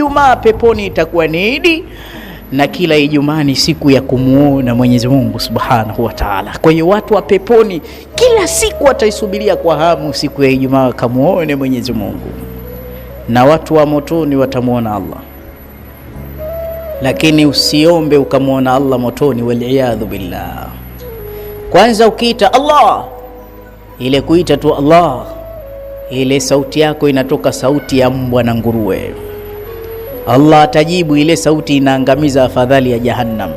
Ijumaa peponi itakuwa ni Idi, na kila Ijumaa ni siku ya kumuona Mwenyezi Mungu Subhanahu wa Ta'ala. Kwa hiyo watu wa peponi kila siku wataisubiria kwa hamu siku ya Ijumaa kamuone Mwenyezi Mungu, na watu wa motoni watamuona Allah. Lakini usiombe ukamuona Allah motoni, waliyadhu billah. Kwanza ukiita Allah, ile kuita tu Allah, ile sauti yako inatoka sauti ya mbwa na nguruwe. Allah atajibu, ile sauti inaangamiza afadhali ya Jahannam.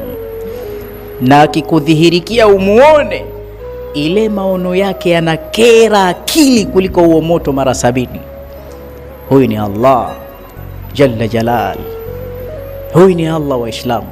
Na akikudhihirikia umuone, ile maono yake yanakera akili kuliko huo moto mara 70. Huyu ni Allah Jalla Jalal, huyu ni Allah wa Islamu.